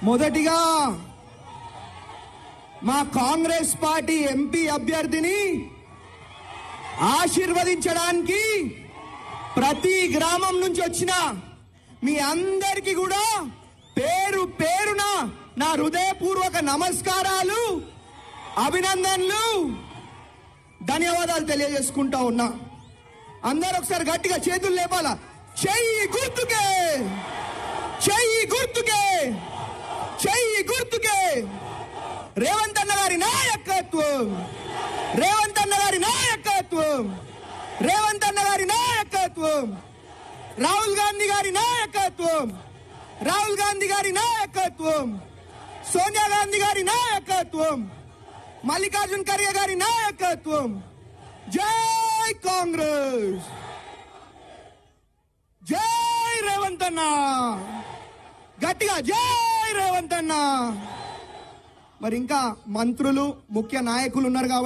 మొదటిగా మా Congress party MP అభ్యర్థిని ఆశీర్వదించడానికి ప్రతి గ్రామం నుంచి వచ్చిన మీ అందరికీ కూడా పేరు పేరున నా హృదయపూర్వక నమస్కారాలు, అభినందనలు, ధన్యవాదాలు తెలియజేసుకుంటా ఉన్నా. అందరూ ఒకసారి గట్టిగా చేతులు లేపాలా. చెయ్యి గుర్తుకే, చెయ్యి గుర్తుకే, చెయ్యి గుర్తుకే. రేవంత్ అన్న గారి నాయకత్వం, రేవంత్ అన్న గారి నాయకత్వం, రేవంత్ అన్న గారి నాయకత్వం, రాహుల్ గాంధీ గారి నాయకత్వం, రాహుల్ గాంధీ గారి నాయకత్వం, సోనియా గాంధీ గారి నాయకత్వం, మల్లికార్జున్ ఖర్గే గారి నాయకత్వం. జై కాంగ్రెస్, జై రేవంత్ అన్న, గట్టిగా జై రేవంత్ అన్న. మరి ఇంకా మంత్రులు, ముఖ్య నాయకులు ఉన్నారు కాబట్టి